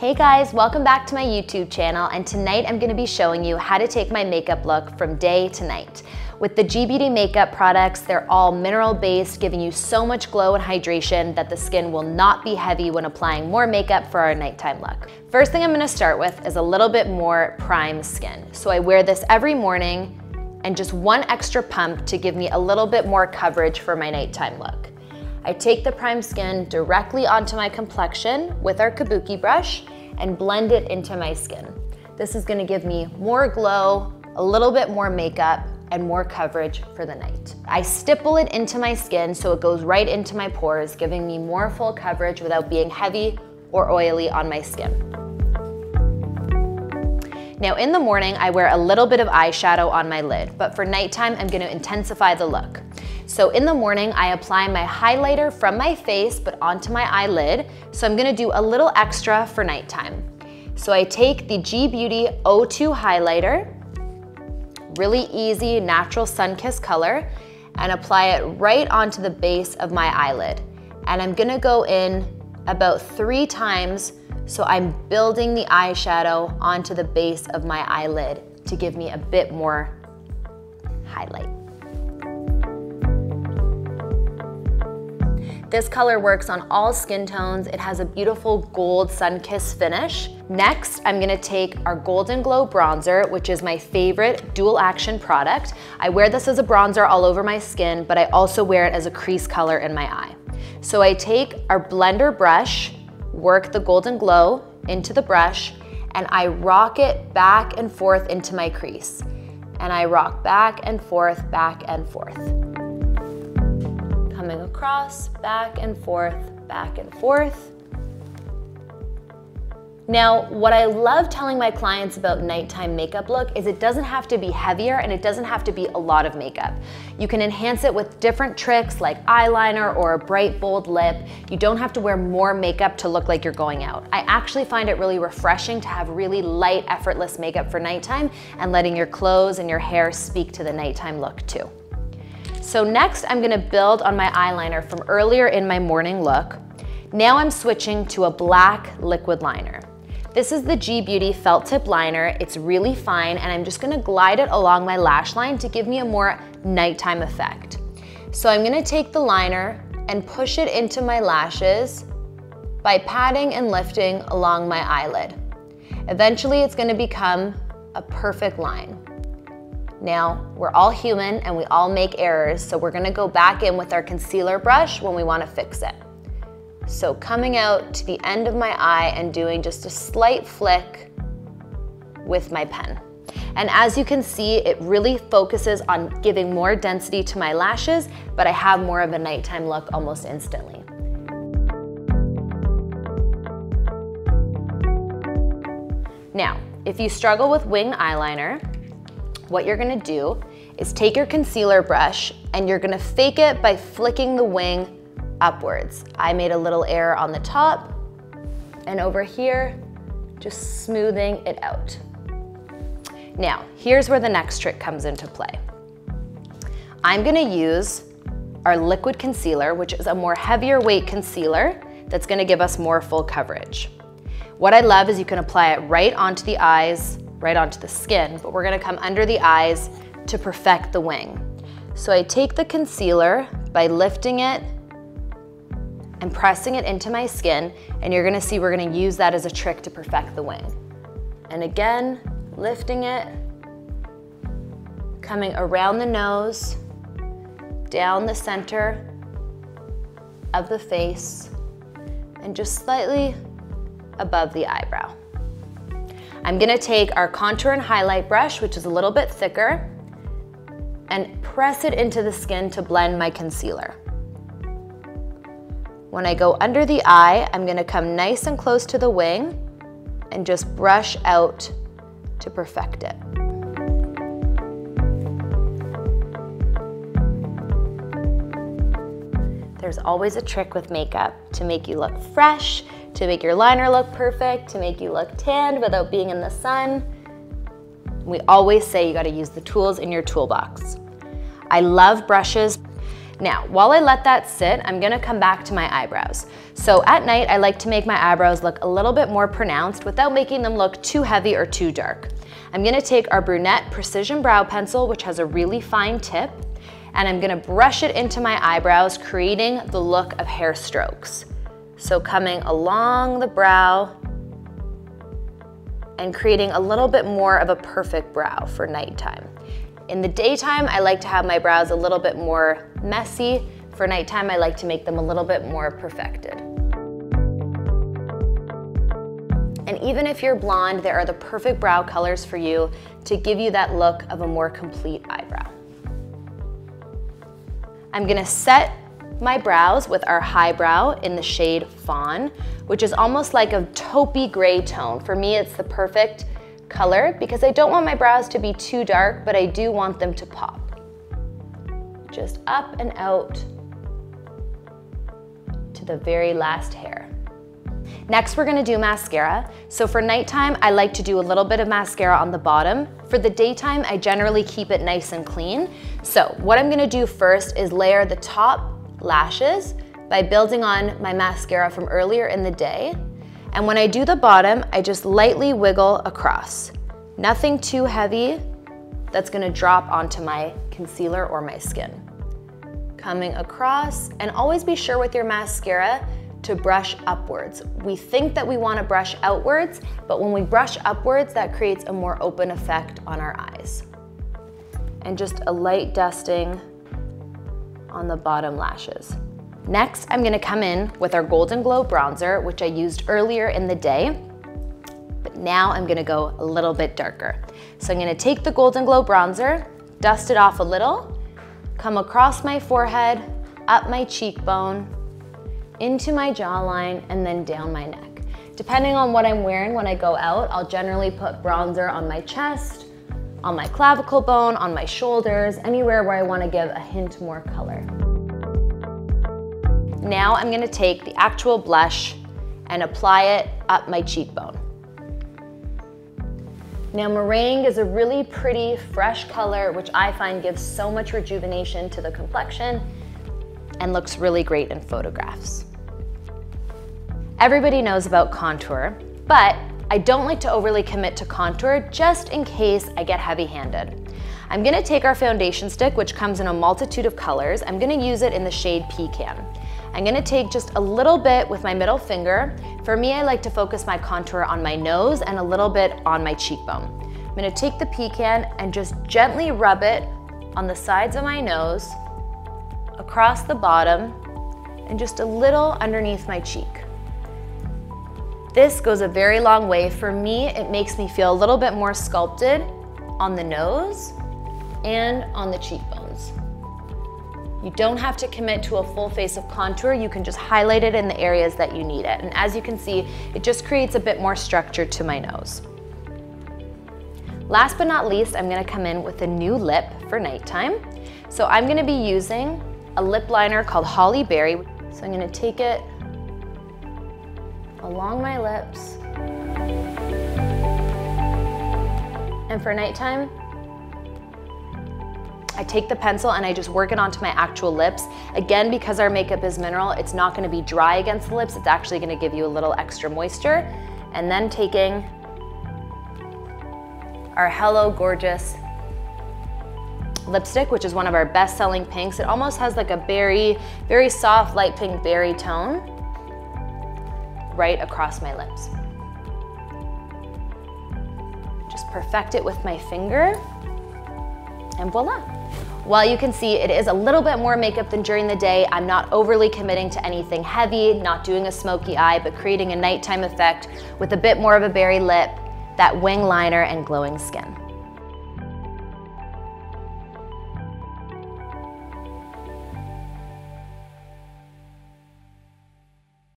Hey guys, welcome back to my YouTube channel, and tonight I'm gonna be showing you how to take my makeup look from day to night. With the G Beauty makeup products, they're all mineral based, giving you so much glow and hydration that the skin will not be heavy when applying more makeup for our nighttime look. First thing I'm gonna start with is a little bit more prime skin. So I wear this every morning and just one extra pump to give me a little bit more coverage for my nighttime look. I take the prime skin directly onto my complexion with our Kabuki brush and blend it into my skin. This is gonna give me more glow, a little bit more makeup, and more coverage for the night. I stipple it into my skin so it goes right into my pores, giving me more full coverage without being heavy or oily on my skin. Now in the morning, I wear a little bit of eyeshadow on my lid, but for nighttime, I'm gonna intensify the look. So in the morning, I apply my highlighter from my face, but onto my eyelid. So I'm gonna do a little extra for nighttime. So I take the G Beauty O2 highlighter, really easy, natural sun-kissed color, and apply it right onto the base of my eyelid. And I'm gonna go in about 3 times, so I'm building the eyeshadow onto the base of my eyelid to give me a bit more highlight. This color works on all skin tones. It has a beautiful gold sun-kissed finish. Next, I'm gonna take our Golden Glow bronzer, which is my favorite dual action product. I wear this as a bronzer all over my skin, but I also wear it as a crease color in my eye. So I take our blender brush, work the Golden Glow into the brush, and I rock it back and forth into my crease. And I rock back and forth, back and forth. Coming across, back and forth, back and forth. Now, what I love telling my clients about nighttime makeup look is it doesn't have to be heavier and it doesn't have to be a lot of makeup. You can enhance it with different tricks like eyeliner or a bright, bold lip. You don't have to wear more makeup to look like you're going out. I actually find it really refreshing to have really light, effortless makeup for nighttime and letting your clothes and your hair speak to the nighttime look too. So next, I'm gonna build on my eyeliner from earlier in my morning look. Now I'm switching to a black liquid liner. This is the G Beauty Felt Tip Liner. It's really fine, and I'm just gonna glide it along my lash line to give me a more nighttime effect. So I'm gonna take the liner and push it into my lashes by patting and lifting along my eyelid. Eventually, it's gonna become a perfect line. Now, we're all human and we all make errors, so we're gonna go back in with our concealer brush when we wanna fix it. So coming out to the end of my eye and doing just a slight flick with my pen. And as you can see, it really focuses on giving more density to my lashes, but I have more of a nighttime look almost instantly. Now, if you struggle with wing eyeliner, what you're gonna do is take your concealer brush and you're gonna fake it by flicking the wing upwards. I made a little error on the top, and over here, just smoothing it out. Now, here's where the next trick comes into play. I'm gonna use our liquid concealer, which is a more heavier weight concealer that's gonna give us more full coverage. What I love is you can apply it right onto the eyes, right onto the skin, but we're gonna come under the eyes to perfect the wing. So I take the concealer by lifting it and pressing it into my skin, and you're gonna see we're gonna use that as a trick to perfect the wing. And again, lifting it, coming around the nose, down the center of the face, and just slightly above the eyebrow. I'm gonna take our contour and highlight brush, which is a little bit thicker, and press it into the skin to blend my concealer. When I go under the eye, I'm gonna come nice and close to the wing and just brush out to perfect it. There's always a trick with makeup to make you look fresh, to make your liner look perfect, to make you look tanned without being in the sun. We always say you gotta use the tools in your toolbox. I love brushes. Now, while I let that sit, I'm gonna come back to my eyebrows. So at night, I like to make my eyebrows look a little bit more pronounced without making them look too heavy or too dark. I'm gonna take our Brunette Precision Brow Pencil, which has a really fine tip, and I'm gonna brush it into my eyebrows, creating the look of hair strokes. So coming along the brow and creating a little bit more of a perfect brow for nighttime. In the daytime, I like to have my brows a little bit more messy. For nighttime, I like to make them a little bit more perfected. And even if you're blonde, there are the perfect brow colors for you to give you that look of a more complete eyebrow. I'm gonna set my brows with our highbrow in the shade Fawn, which is almost like a taupey gray tone. For me, it's the perfect color because I don't want my brows to be too dark, but I do want them to pop. Just up and out to the very last hair. Next, we're gonna do mascara. So for nighttime, I like to do a little bit of mascara on the bottom. For the daytime, I generally keep it nice and clean. So what I'm gonna do first is layer the top lashes by building on my mascara from earlier in the day. And when I do the bottom, I just lightly wiggle across. Nothing too heavy that's gonna drop onto my concealer or my skin. Coming across, and always be sure with your mascara to brush upwards. We think that we wanna brush outwards, but when we brush upwards, that creates a more open effect on our eyes. And just a light dusting on the bottom lashes. Next, I'm gonna come in with our Golden Glow bronzer, which I used earlier in the day, but now I'm gonna go a little bit darker. So I'm gonna take the Golden Glow bronzer, dust it off a little, come across my forehead, up my cheekbone, into my jawline, and then down my neck. Depending on what I'm wearing when I go out, I'll generally put bronzer on my chest, on my clavicle bone, on my shoulders, anywhere where I wanna give a hint more color. Now I'm gonna take the actual blush and apply it up my cheekbone. Now meringue is a really pretty, fresh color, which I find gives so much rejuvenation to the complexion and looks really great in photographs. Everybody knows about contour, but I don't like to overly commit to contour just in case I get heavy-handed. I'm gonna take our foundation stick, which comes in a multitude of colors. I'm gonna use it in the shade Pecan. I'm gonna take just a little bit with my middle finger. For me, I like to focus my contour on my nose and a little bit on my cheekbone. I'm gonna take the Pecan and just gently rub it on the sides of my nose, across the bottom, and just a little underneath my cheek. This goes a very long way. For me, it makes me feel a little bit more sculpted on the nose and on the cheekbones. You don't have to commit to a full face of contour. You can just highlight it in the areas that you need it. And as you can see, it just creates a bit more structure to my nose. Last but not least, I'm gonna come in with a new lip for nighttime. So I'm gonna be using a lip liner called Holly Berry. So I'm gonna take it along my lips. And for nighttime, I take the pencil and I just work it onto my actual lips. Again, because our makeup is mineral, it's not gonna be dry against the lips. It's actually gonna give you a little extra moisture. And then taking our Hello Gorgeous lipstick, which is one of our best-selling pinks. It almost has like a berry, very soft, light pink berry tone right across my lips. Just perfect it with my finger, and voila. While you can see it is a little bit more makeup than during the day, I'm not overly committing to anything heavy, not doing a smoky eye, but creating a nighttime effect with a bit more of a berry lip, that wing liner, and glowing skin.